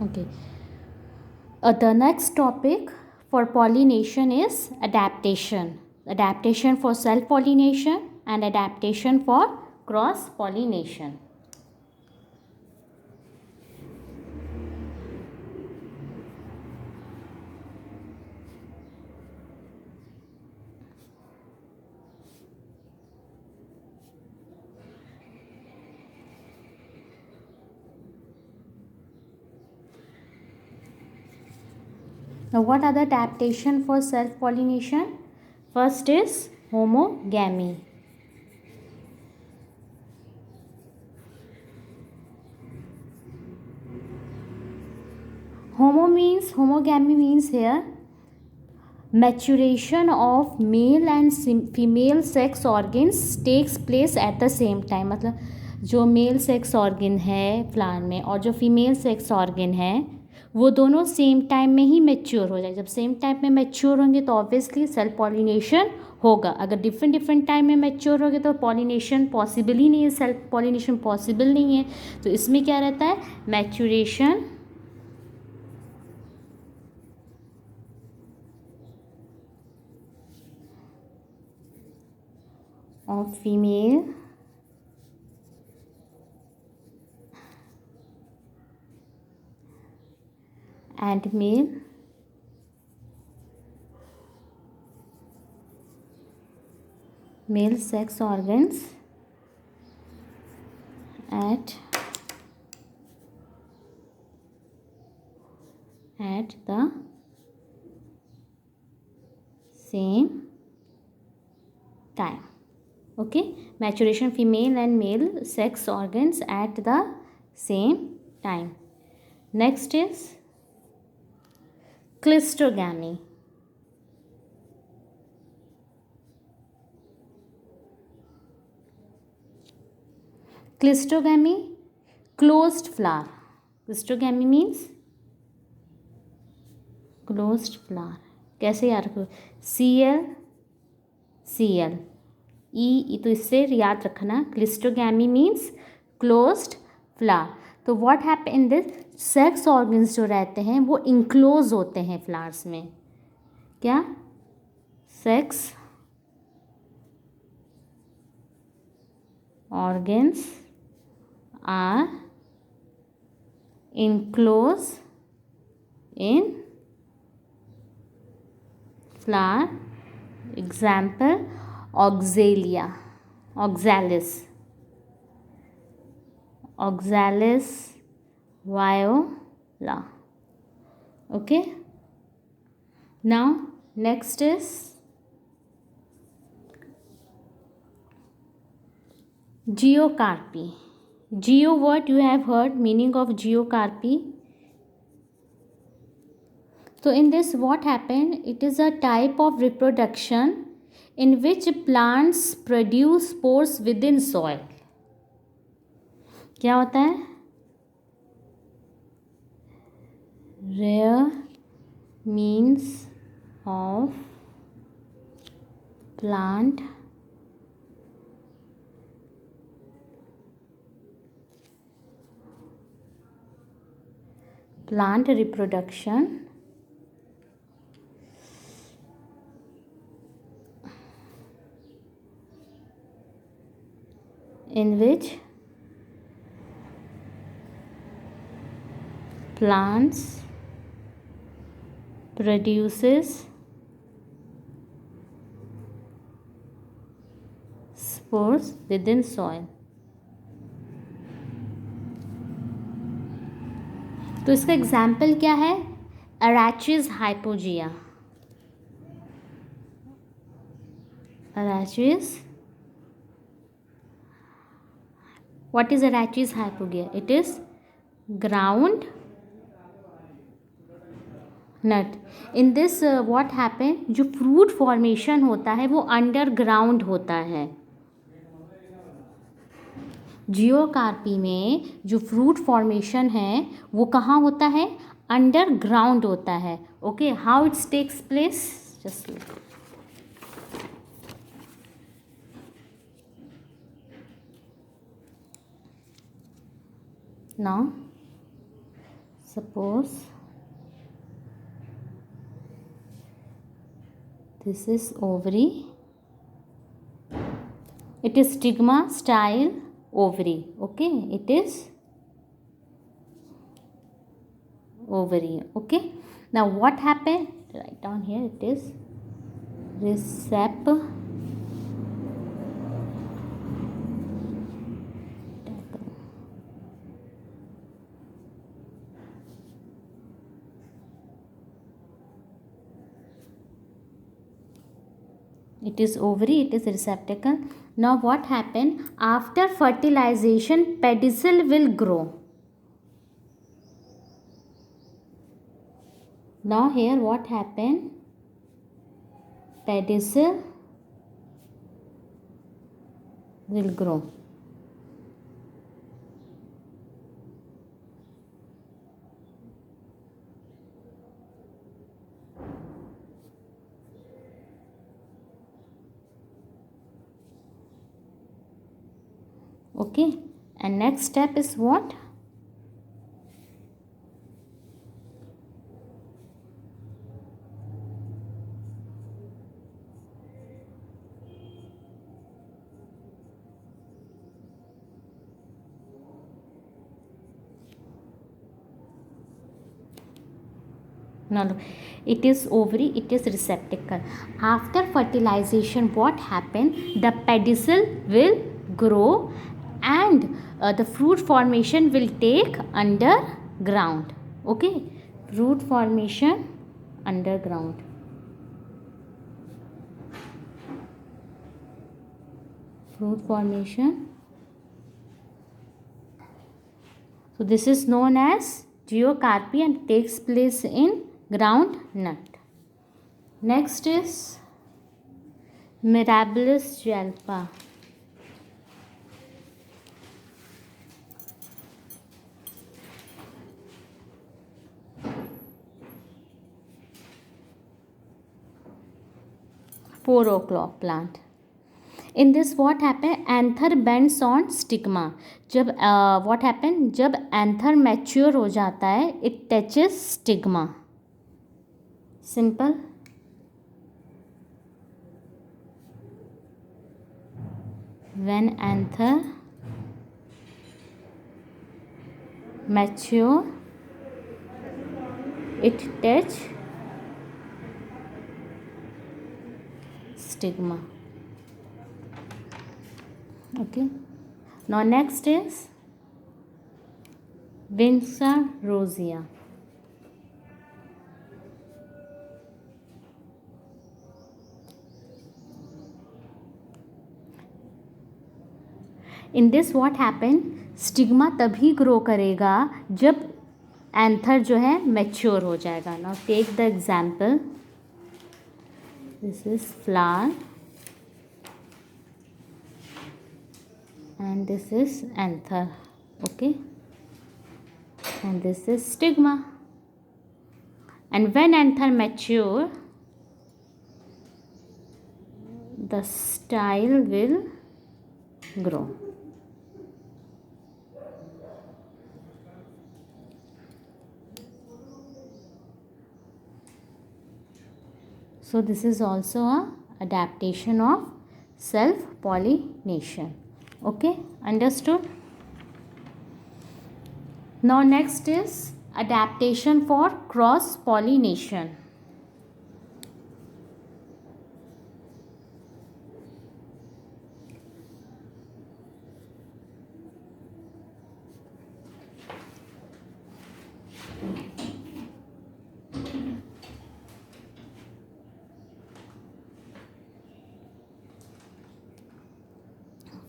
Okay. The next topic for pollination is adaptation. Adaptation for self-pollination and adaptation for cross-pollination. Now, what are the adaptation for self-pollination? First is homogamy. Homogamy means here maturation of male and female sex organs takes place at the same time. मतलब जो male sex organ है flower में और जो female sex organ है वो दोनों same time में ही मैच्योर हो जाए. जब सेम टाइम में मैच्योर होंगे तो ऑब्वियसली सेल्फ पॉलिनेशन होगा. अगर डिफरेंट डिफरेंट टाइम में मैच्योर होंगे तो पॉलिनेशन पॉसिबल ही नहीं है, सेल्फ पॉलिनेशन पॉसिबल नहीं है. तो इसमें क्या रहता है, maturation of female and male sex organs at the same time. Okay, maturation female and male sex organs at the same time. Next is cleistogamy. Cleistogamy, closed flower. Cleistogamy means closed flower. कैसे याद रखो, Cl ई तो इससे याद रखना. Cleistogamy means closed flower. तो what happen in this, sex organs जो रहते हैं वो इंक्लोज होते हैं फ्लावर्स में. क्या, sex organs are enclose in flower. Example Oxalis, viola. Okay, now next is geocarpy. Geo word you have heard, meaning of geocarpy. So in this what happened, it is a type of reproduction in which plants produce spores within soil. क्या होता है, rare means of plant reproduction in which plants produces spores within soil. तो इसका example क्या है, Arachis hypogea. What is Arachis hypogea? It is ground nut. In this what happen, जो fruit formation होता है वो अंडरग्राउंड होता है. जियोकार्पी में जो फ्रूट फॉर्मेशन है वो कहाँ होता है, अंडरग्राउंड होता है. Okay, how it's takes place, just now suppose this is ovary, it is stigma, style, ovary. Okay, it is ovary. Okay, now what happened, write down here, it is receptacle. It is ovary, it is receptacle. Now what happened, after fertilization pedicel will grow. Now here what happened, pedicel will grow. Okay, and next step is what, no, it is ovary, it is receptacle. After fertilization what happened, the pedicel will grow and the fruit formation will take underground. Okay, fruit formation underground. Fruit formation. So this is known as geocarpy and takes place in ground nut. Next is Mirabilis jalpa. Four o'clock plant. In this what happen, anther bends on stigma. जब what happen, जब anther mature हो जाता है, it touches stigma. Simple. When anther mature, it touch stigma. Okay, now next is Vinca rosea. In this what happen, stigma तभी grow करेगा जब anther जो है मैच्योर हो जाएगा. Now take the example, this is flower and this is anther. Okay, and this is stigma, and when anther mature, the style will grow. So this is also a adaptation of self pollination. Okay, understood? Now next is adaptation for cross pollination.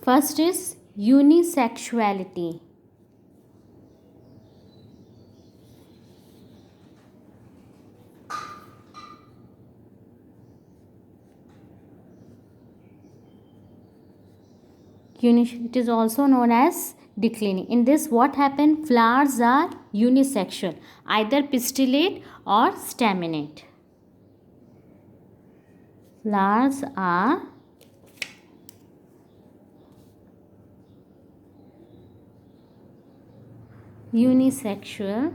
First is unisexuality. It is also known as declining. In this what happen, flowers are unisexual, either pistillate or staminate. Flowers are unisexual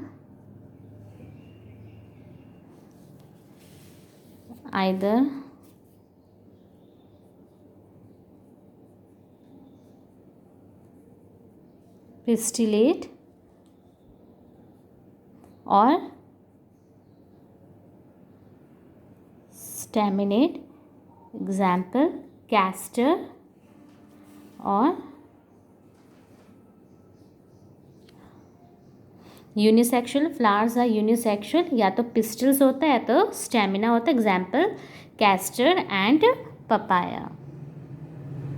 either pistillate or staminate, example castor और unisexual, flowers are unisexual, या तो pistols होता है या तो stamina होता है, example castor and papaya.